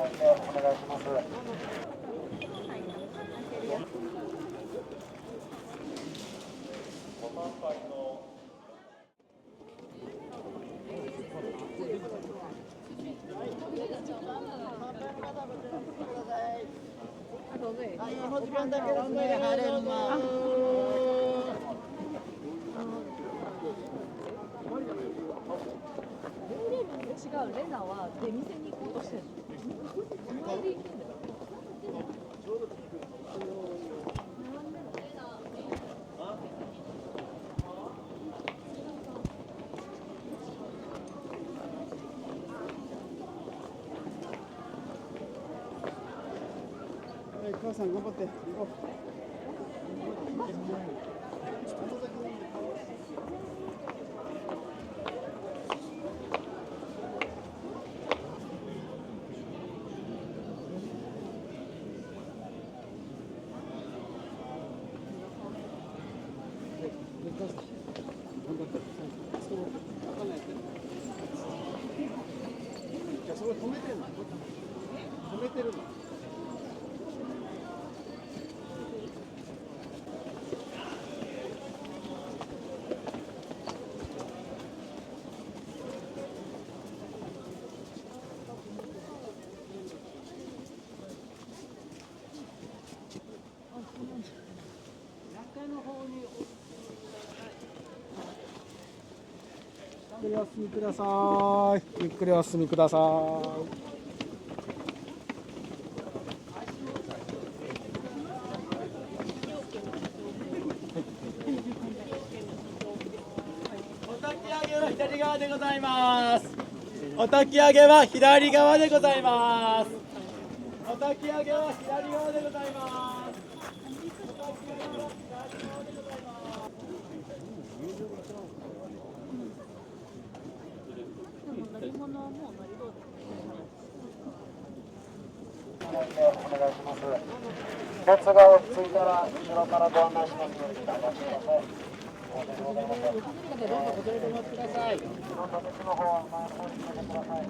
もう時間だけですね。入れるな。違う、レナは出店に行こうとしてるの。母さん頑張って行こう。そこ止めてるの？止めてるの？ゆっくりお進みください。ゆっくりお進みください。左側でございます。お焚き上げは左側でございます。お焚き上げは左側でございます。乗り物はもう乗りどうお願いします。列が落ち着いたら後ろからご案内しますのでお待ちください。どうぞこちらでお待ちください。後ろの列の方は前の方に進めてください。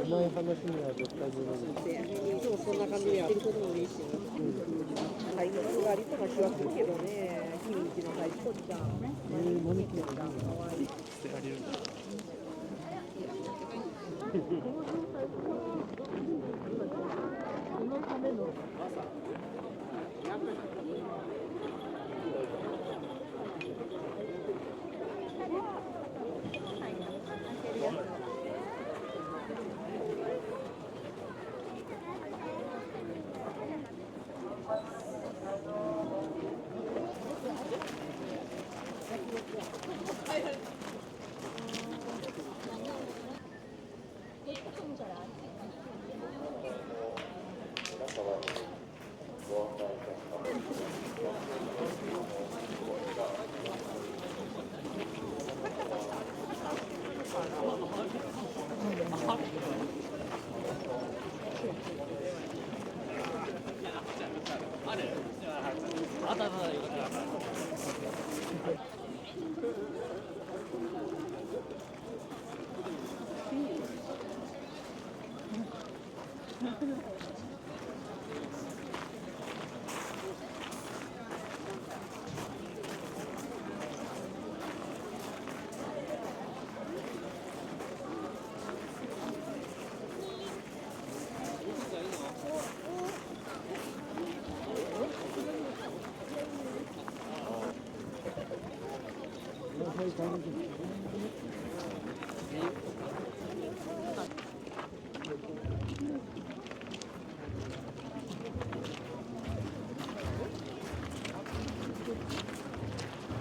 前話には絶対にいつもそんな感じでやってることも嬉しいな。タイムス割りとかしはするけどね、君んちのタイプちゃん。何着てるの？かわいい。捨てられるんだ。このための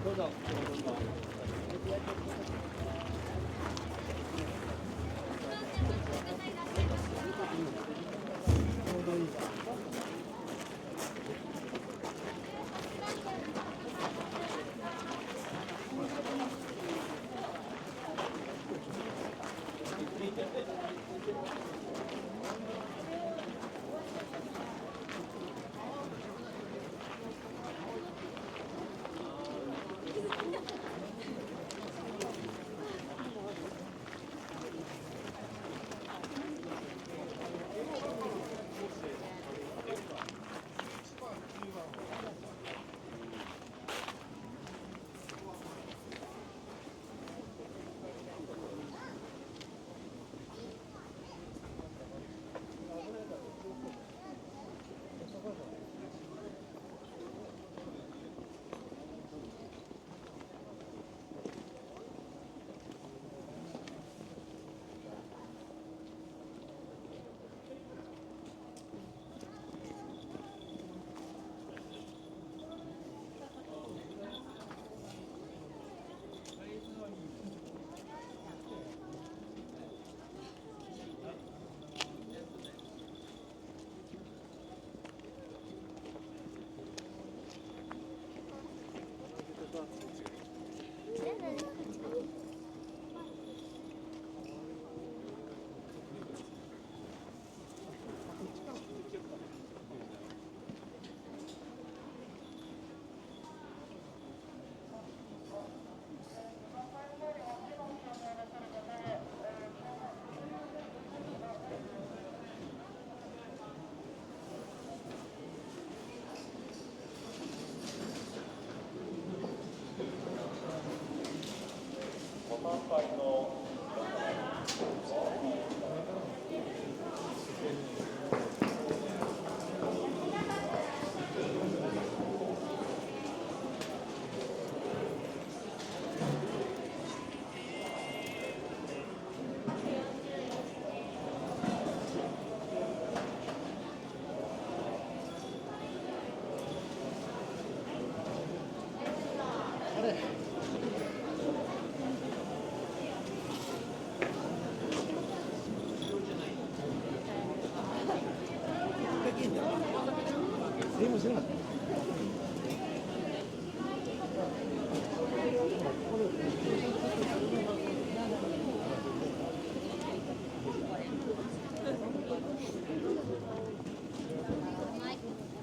どうぞ。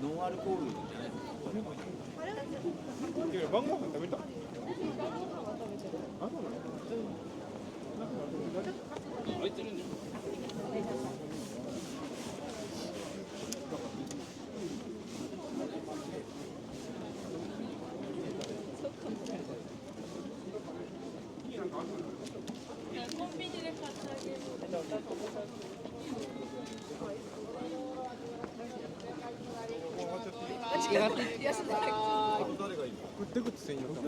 ノンアルコールじゃない晩ご飯食べた。空いてるんだよ。コンビニで買ってあげる。安田誰がいいの？出口専用か。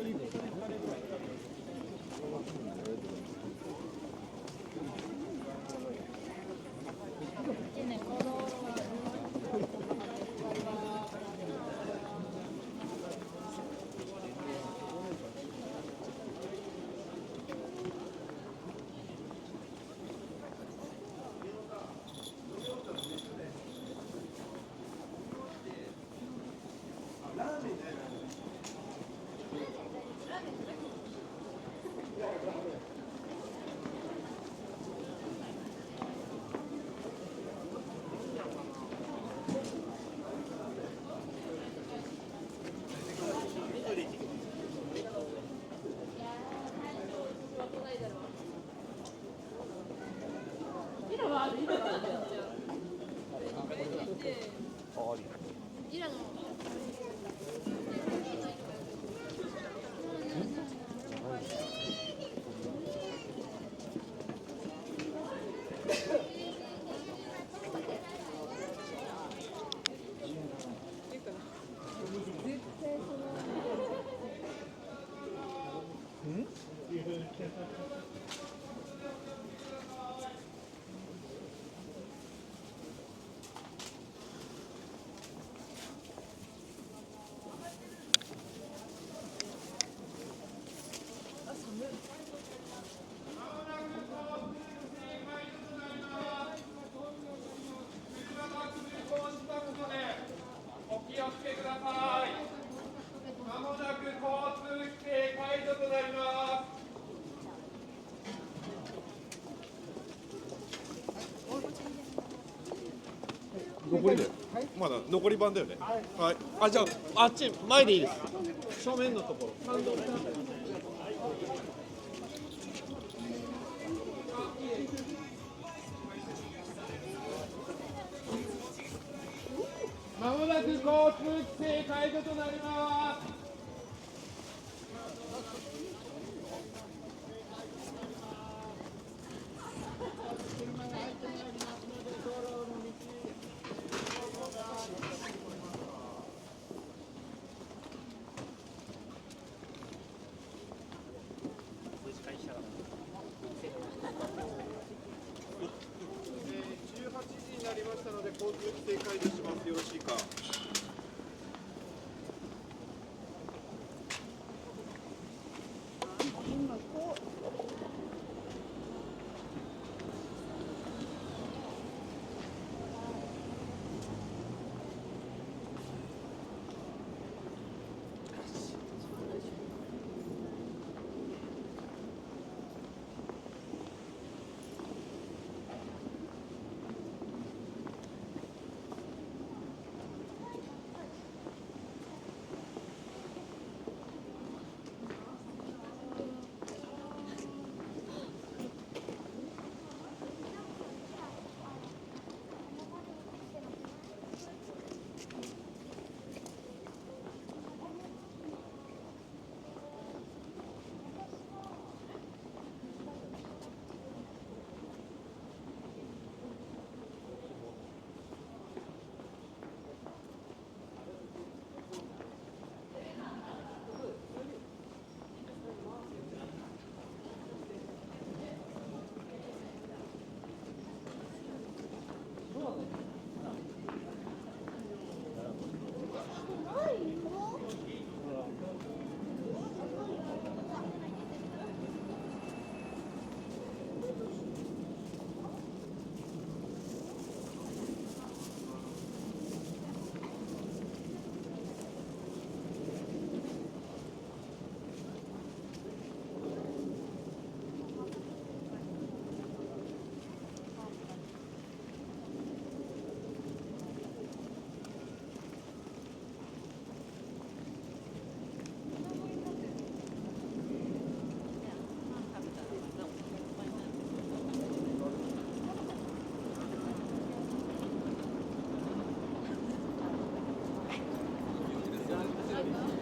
ちらのお気をつけください。まもなく交通規制解除となります。残りで、まだ残り番だよね。はい。あ、じゃああっち前でいいです。正面のところ。まもなく交通規制解除となります。18時になりましたので交通規制解除します。よろしいか。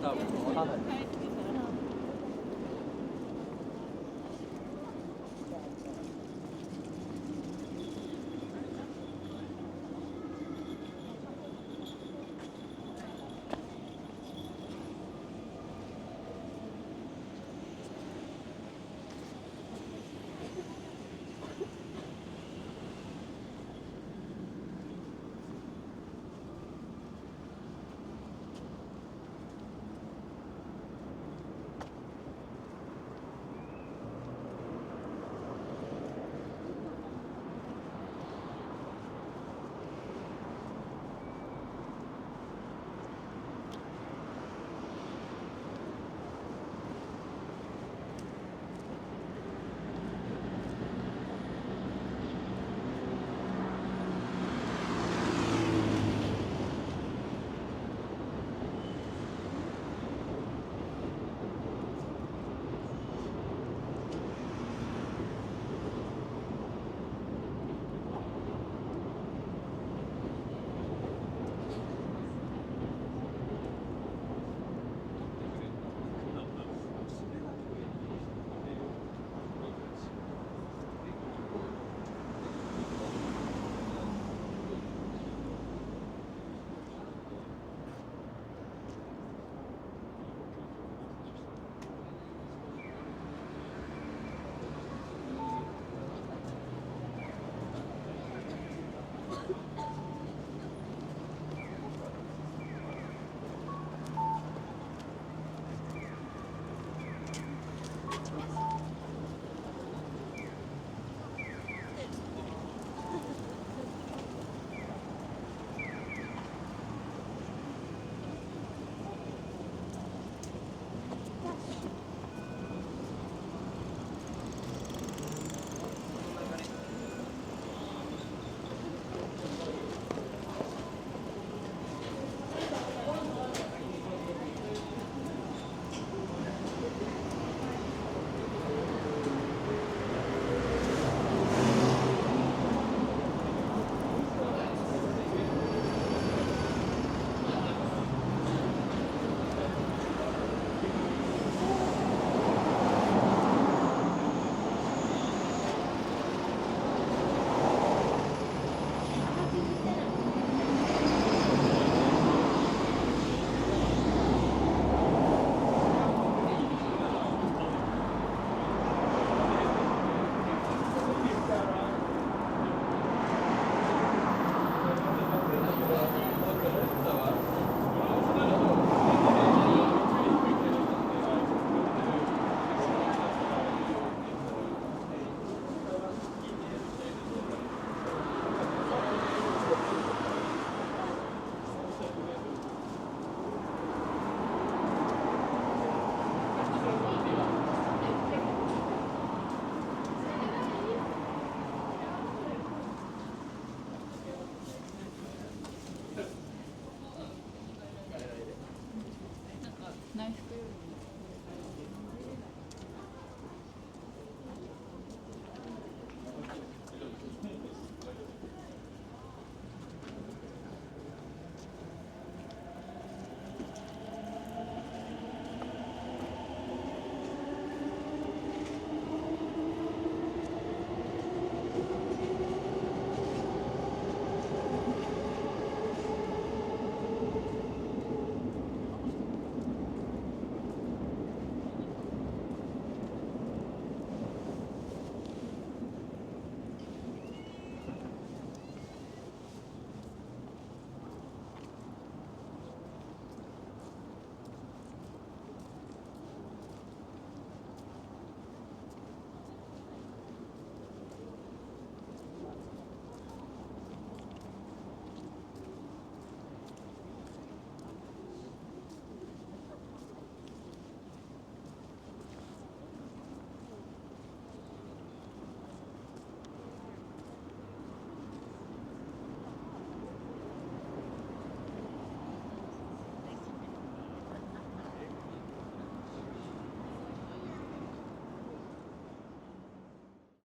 多分わかんない。